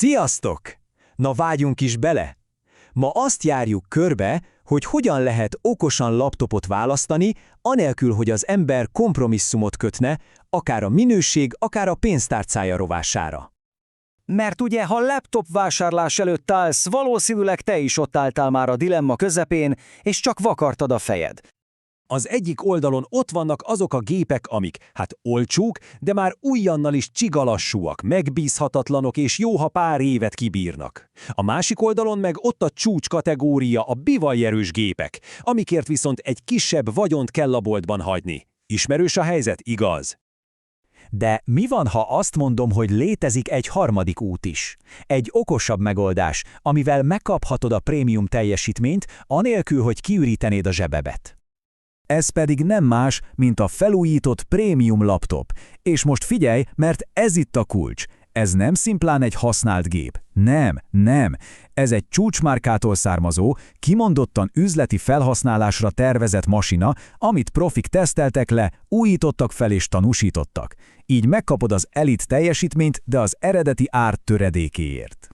Sziasztok! Na vágjunk is bele! Ma azt járjuk körbe, hogy hogyan lehet okosan laptopot választani, anélkül, hogy az ember kompromisszumot kötne, akár a minőség, akár a pénztárcája rovására. Mert ugye, ha laptop vásárlás előtt állsz, valószínűleg te is ott álltál már a dilemma közepén, és csak vakartad a fejed. Az egyik oldalon ott vannak azok a gépek, amik, olcsók, de már ujjannal is csigalassúak, megbízhatatlanok és jó, ha pár évet kibírnak. A másik oldalon meg ott a csúcs kategória, a bivaljerős gépek, amikért viszont egy kisebb vagyont kell a boltban hagyni. Ismerős a helyzet, igaz? De mi van, ha azt mondom, hogy létezik egy harmadik út is? Egy okosabb megoldás, amivel megkaphatod a prémium teljesítményt, anélkül, hogy kiürítenéd a zsebebet. Ez pedig nem más, mint a felújított prémium laptop. És most figyelj, mert ez itt a kulcs. Ez nem szimplán egy használt gép. Nem. Ez egy csúcsmárkától származó, kimondottan üzleti felhasználásra tervezett masina, amit profik teszteltek le, újítottak fel és tanúsítottak. Így megkapod az elit teljesítményt, de az eredeti ár töredékéért.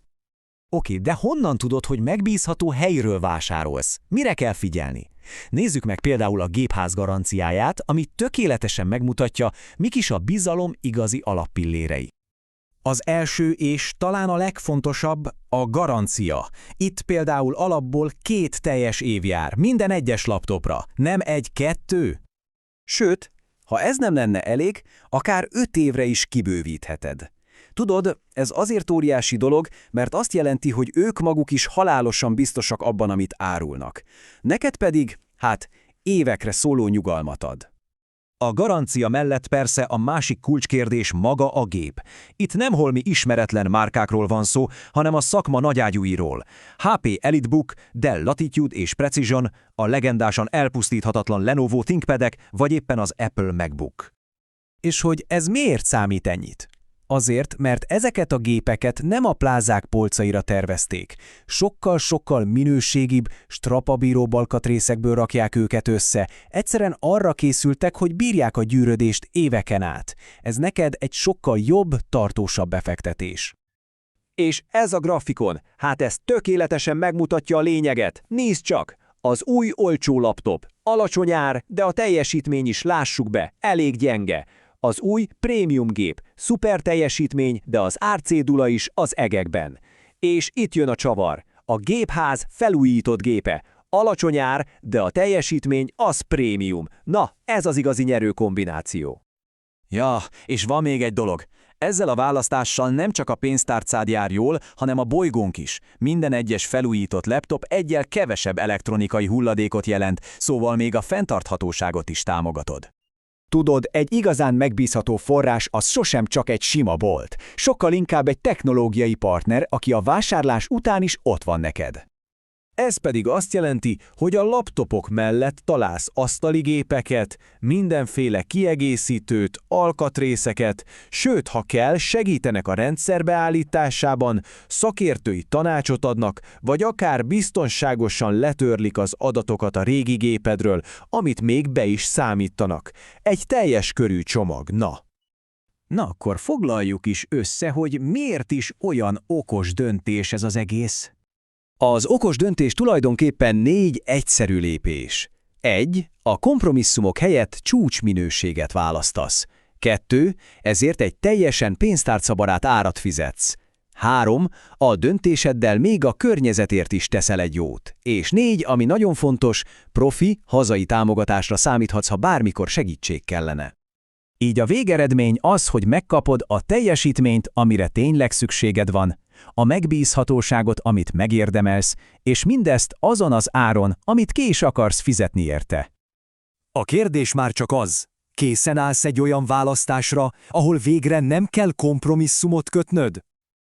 Oké, de honnan tudod, hogy megbízható helyről vásárolsz? Mire kell figyelni? Nézzük meg például a gépház garanciáját, ami tökéletesen megmutatja, mik is a bizalom igazi alappillérei. Az első és talán a legfontosabb a garancia. Itt például alapból 2 teljes év jár, minden egyes laptopra, nem 1-2. Sőt, ha ez nem lenne elég, akár 5 évre is kibővítheted. Tudod, ez azért óriási dolog, mert azt jelenti, hogy ők maguk is halálosan biztosak abban, amit árulnak. Neked pedig, évekre szóló nyugalmat ad. A garancia mellett persze a másik kulcskérdés maga a gép. Itt nem holmi ismeretlen márkákról van szó, hanem a szakma nagyágyúiról. HP EliteBook, Dell Latitude és Precision, a legendásan elpusztíthatatlan Lenovo ThinkPadek, vagy éppen az Apple MacBook. És hogy ez miért számít ennyit? Azért, mert ezeket a gépeket nem a plázák polcaira tervezték. Sokkal minőségibb, strapabíróbb alkatrészekből rakják őket össze. Egyszerűen arra készültek, hogy bírják a gyűrödést éveken át. Ez neked egy sokkal jobb, tartósabb befektetés. És ez a grafikon, ez tökéletesen megmutatja a lényeget. Nézd csak! Az új olcsó laptop. Alacsony ár, de a teljesítmény is, lássuk be, elég gyenge. Az új prémium gép, szuper teljesítmény, de az árcédula is az egekben. És itt jön a csavar. A gépház felújított gépe. Alacsony ár, de a teljesítmény az prémium. Na, ez az igazi nyerő kombináció. Ja, és van még egy dolog. Ezzel a választással nem csak a pénztárcád jár jól, hanem a bolygónk is. Minden egyes felújított laptop egyel kevesebb elektronikai hulladékot jelent, szóval még a fenntarthatóságot is támogatod. Tudod, egy igazán megbízható forrás az sosem csak egy sima bolt. Sokkal inkább egy technológiai partner, aki a vásárlás után is ott van neked. Ez pedig azt jelenti, hogy a laptopok mellett találsz asztali gépeket, mindenféle kiegészítőt, alkatrészeket, sőt, ha kell, segítenek a rendszer beállításában, szakértői tanácsot adnak, vagy akár biztonságosan letörlik az adatokat a régi gépedről, amit még be is számítanak. Egy teljes körű csomag, na. Na akkor foglaljuk is össze, hogy miért is olyan okos döntés ez az egész. Az okos döntés tulajdonképpen 4 egyszerű lépés. 1. A kompromisszumok helyett csúcsminőséget választasz. 2. Ezért egy teljesen pénztárcabarát árat fizetsz. 3. A döntéseddel még a környezetért is teszel egy jót. És 4, ami nagyon fontos, profi, hazai támogatásra számíthatsz, ha bármikor segítség kellene. Így a végeredmény az, hogy megkapod a teljesítményt, amire tényleg szükséged van, a megbízhatóságot, amit megérdemelsz, és mindezt azon az áron, amit ki is akarsz fizetni érte. A kérdés már csak az, készen állsz egy olyan választásra, ahol végre nem kell kompromisszumot kötnöd?